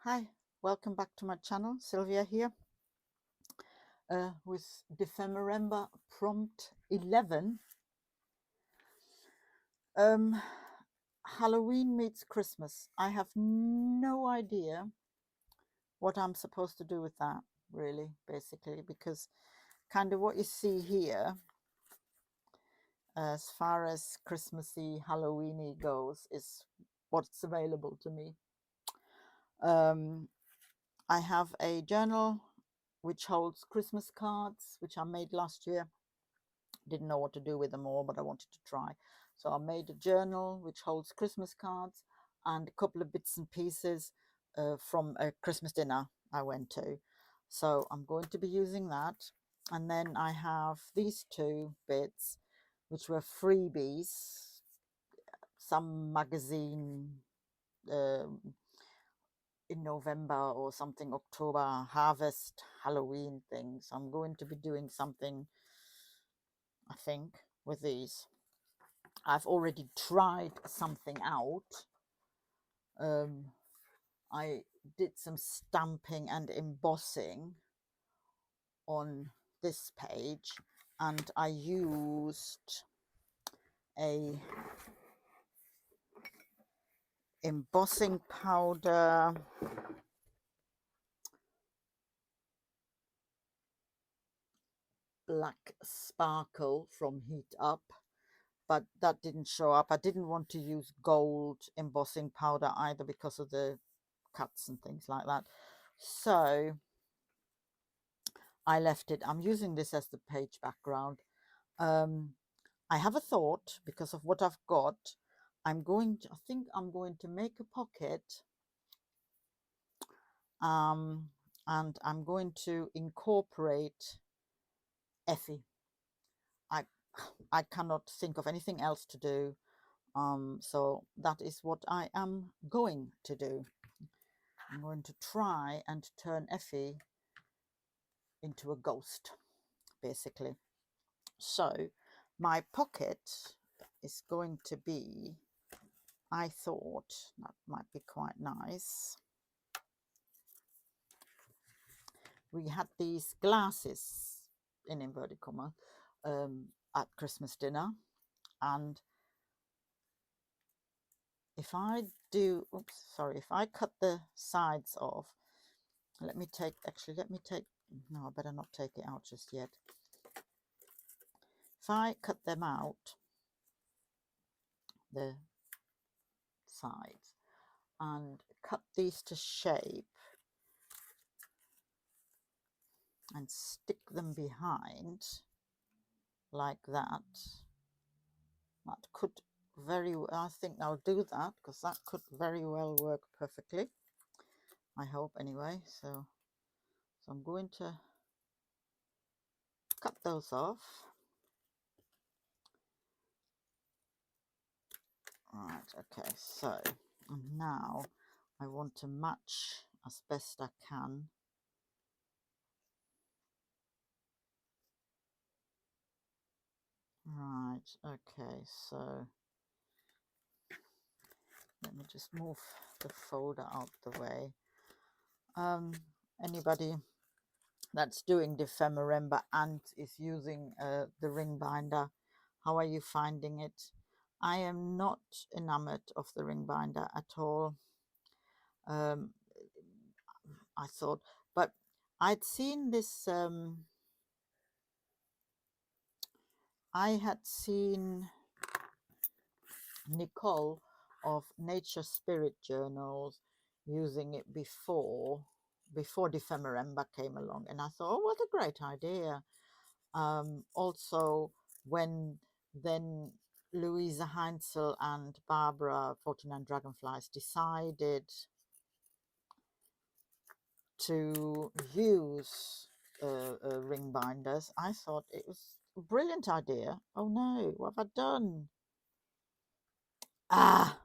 Hi, welcome back to my channel. Sylvia here with Dephememrember prompt 11. Halloween meets Christmas. I have no idea what I'm supposed to do with that, really, basically, because kind of what you see here, as far as Christmassy, Halloweeny goes, is what's available to me. I have a journal which holds Christmas cards, which I made last year. Didn't know what to do with them all, but I wanted to try. So I made a journal which holds Christmas cards and a couple of bits and pieces from a Christmas dinner I went to. So I'm going to be using that. And then I have these two bits, which were freebies, some magazine in November or something, October, Harvest, Halloween things. I'm going to be doing something, I think, with these. I've already tried something out. I did some stamping and embossing on this page, and I used a embossing powder, black sparkle from Heat Up, but that didn't show up. I didn't want to use gold embossing powder either because of the cuts and things like that. So I left it. I'm using this as the page background. I have a thought because of what I've got. I think I'm going to make a pocket, and I'm going to incorporate Ephy. I I cannot think of anything else to do. So that is what I am going to do. I'm going to try and turn Ephy into a ghost, basically. So my pocket is going to be, I thought that might be quite nice. We had these glasses, in inverted commas, at Christmas dinner, and if I cut the sides off, let me take, no, I better not take it out just yet. If I cut them out, the sides, and cut these to shape and stick them behind like that, that could very well, I think I'll do that because that could very well work perfectly, I hope anyway. So I'm going to cut those off. Right, okay, so and now I want to match as best I can right. Okay, so let me just move the folder out the way. Anybody that's doing Dephememrember and is using the ring binder, how are you finding it? I am not enamored of the ring binder at all. I thought, but I'd seen this, I had seen Nicole of Nature Spirit Journals using it before Dephememrember came along, and I thought, oh, what a great idea. Also, when then Louisa Heinzel and Barbara 49 Dragonflies decided to use ring binders, I thought it was a brilliant idea. Oh no, what have I done? Ah,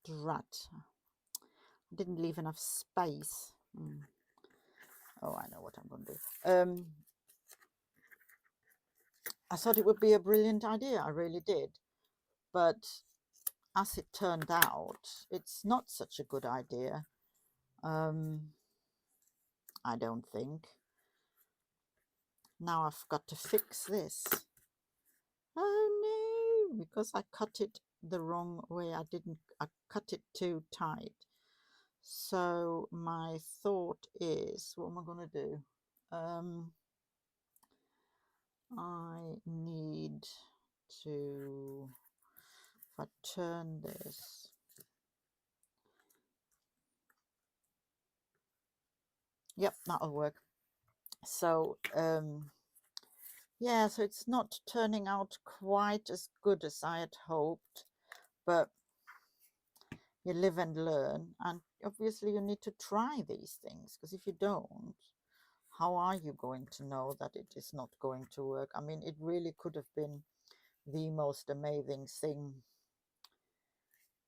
drat. I didn't leave enough space. Oh, I know what I'm going to do. I thought it would be a brilliant idea. I really did. But as it turned out, it's not such a good idea. I don't think. Now I've got to fix this. Oh no, because I cut it the wrong way. I cut it too tight. So my thought is, what am I going to do? I need to, if I turn this, yep, that'll work. So yeah, so it's not turning out quite as good as I had hoped, but you live and learn, and obviously you need to try these things, because if you don't, how are you going to know that it is not going to work? I mean, it really could have been the most amazing thing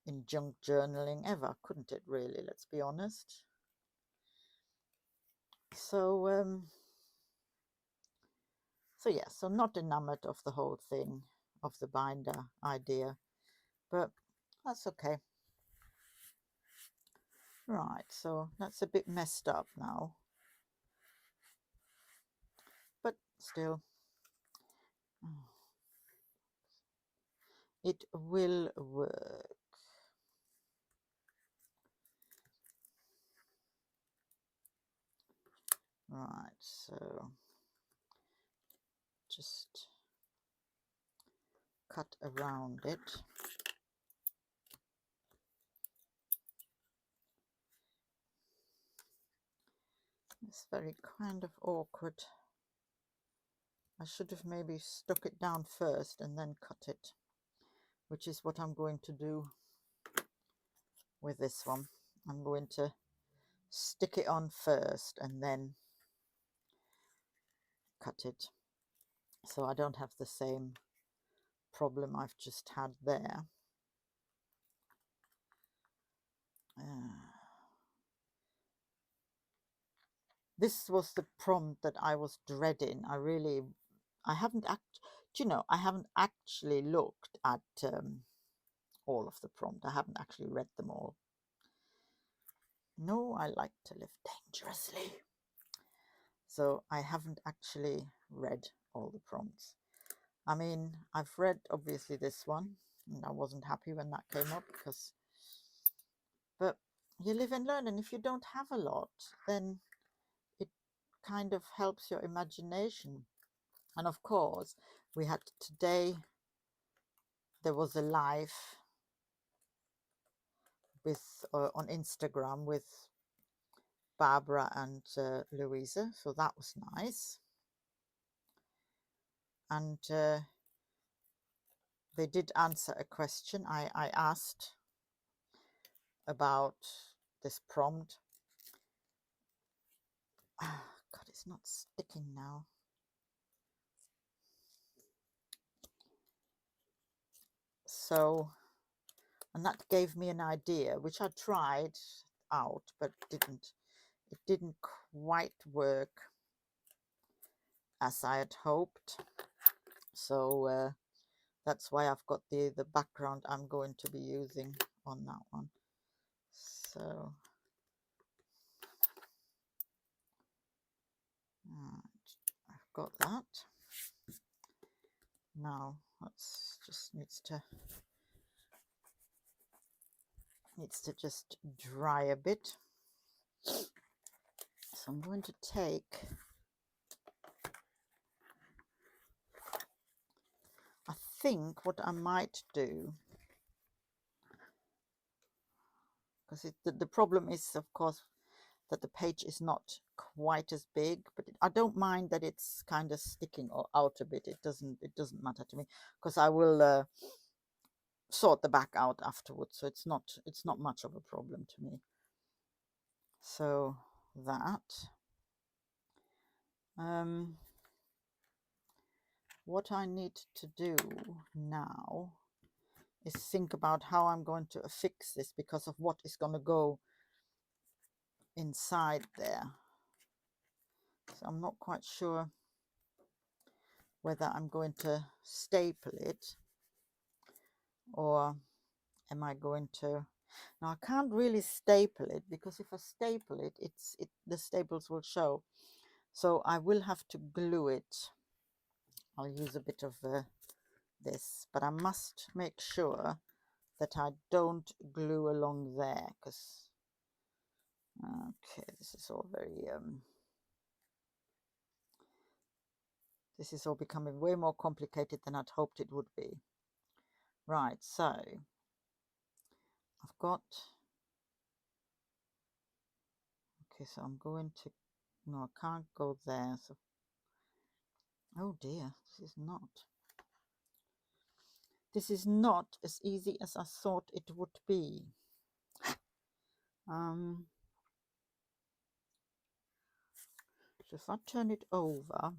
in junk journaling ever, couldn't it really? Let's be honest. So yeah, so not enamored of the whole thing, of the binder idea, but that's okay. Right, so that's a bit messed up now, but still, it will work. Right, so just cut around it. It's very kind of awkward. I should have maybe stuck it down first and then cut it, which is what I'm going to do with this one. I'm going to stick it on first and then cut it, so I don't have the same problem I've just had there. This was the prompt that I was dreading. I haven't actually looked at all of the prompt. I haven't actually read them all. No, I like to live dangerously. So I haven't actually read all the prompts. I mean, I've read obviously this one, and I wasn't happy when that came up, but you live and learn, and if you don't have a lot, then it kind of helps your imagination. And of course, we had today, there was a live with on Instagram with Barbara and Louisa, so that was nice. And they did answer a question I asked about this prompt. God, it's not sticking now. So, and that gave me an idea, which I tried out, but it didn't quite work as I had hoped. So that's why I've got the background I'm going to be using on that one. So I've got that. Now that's just needs to just dry a bit. So I'm going to take, I think what I might do, because the problem is, of course, that the page is not quite as big, but I don't mind that it's kind of sticking out a bit. It doesn't matter to me, because I will sort the back out afterwards, so it's not much of a problem to me. So that what I need to do now is think about how I'm going to affix this, because of what is going to go inside there. So I'm not quite sure whether I'm going to staple it or am I going to... Now I can't really staple it, because if I staple it, the staples will show. So I will have to glue it. I'll use a bit of this, but I must make sure that I don't glue along there, because okay, this is all very this is all becoming way more complicated than I'd hoped it would be. Right, so I've got... Okay, so I'm going to... No, I can't go there. So, oh dear, this is not as easy as I thought it would be. So if I turn it over,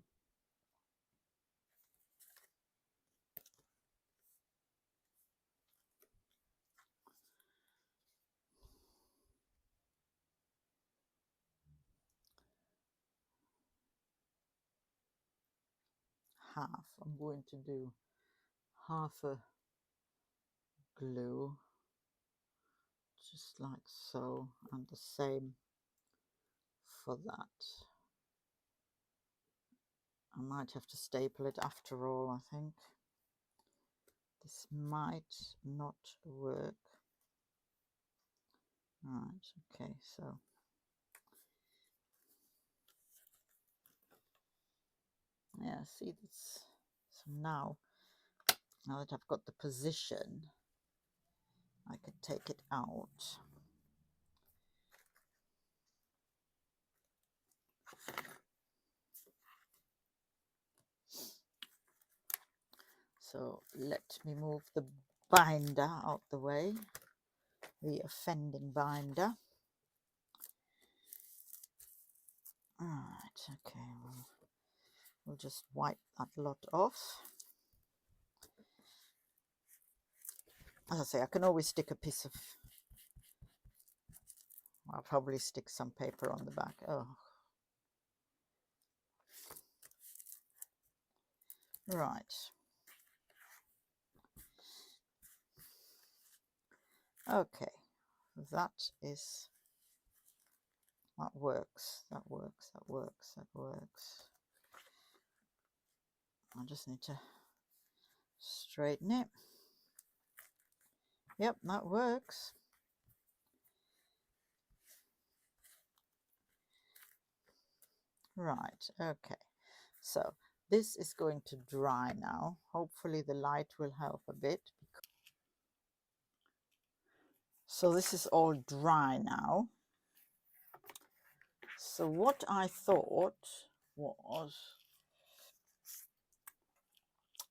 half, I'm going to do half a glue, just like so, and the same for that. I might have to staple it after all, I think. This might not work. Right, okay, so yeah, see this. So now that I've got the position, I could take it out. So let me move the binder out the way, the offending binder. Alright, okay, we'll just wipe that lot off. As I say, I can always stick a piece of... I'll probably stick some paper on the back. Oh. Right. Okay, that works. That works. I just need to straighten it. Yep, that works. Right, okay. So this is going to dry now. Hopefully the light will help a bit. So this is all dry now. So what I thought was,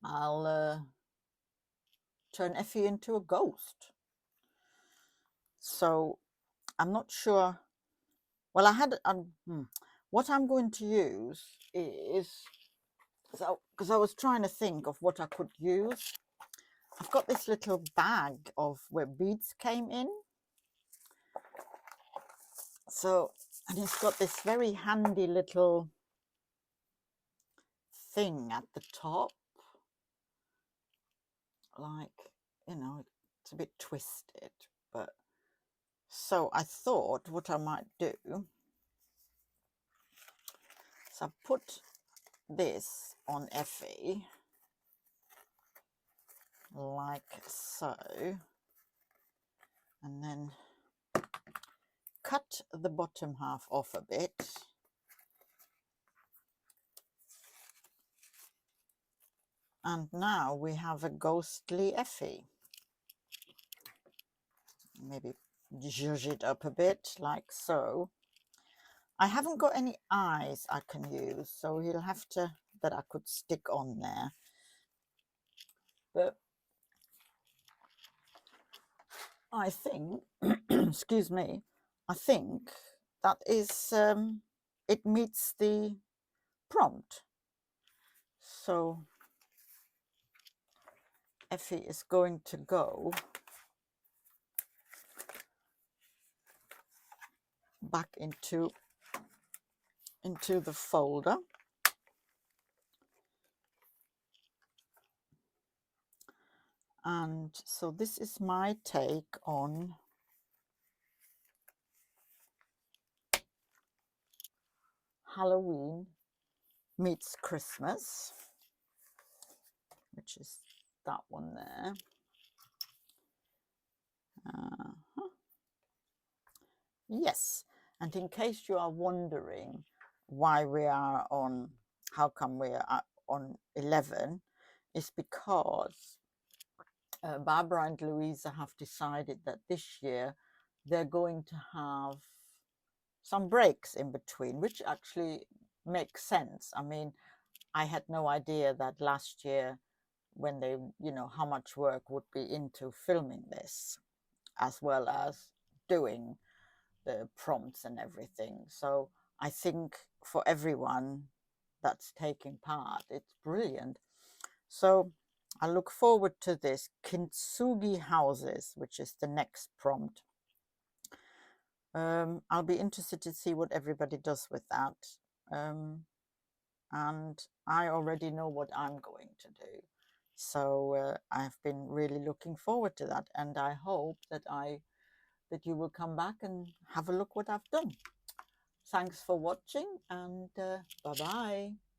I'll turn Ephy into a ghost. So I'm not sure. Well, I had what I'm going to use is, so because I was trying to think of what I could use. I've got this little bag of where beads came in. So, and it's got this very handy little thing at the top, like, you know, it's a bit twisted, but so I thought what I might do, so I put this on Ephy like so, and then cut the bottom half off a bit, and now we have a ghostly Ephy. Maybe zhuzh it up a bit like so. I haven't got any eyes I can use, so he'll have to, that I could stick on there. But I think, excuse me, I think that is, it meets the prompt. So Ephy is going to go back into the folder. And so this is my take on Halloween meets Christmas, which is that one there. Yes, and in case you are wondering why we are on, how come we are on 11, is because Barbara and Louisa have decided that this year they're going to have some breaks in between, which actually makes sense. I mean, I had no idea that last year when they, you know, how much work would be into filming this, as well as doing the prompts and everything. So I think for everyone that's taking part, it's brilliant. So I look forward to this kintsugi houses, which is the next prompt. I'll be interested to see what everybody does with that. And I already know what I'm going to do. So I've been really looking forward to that, and I hope that you will come back and have a look what I've done. Thanks for watching, and bye-bye.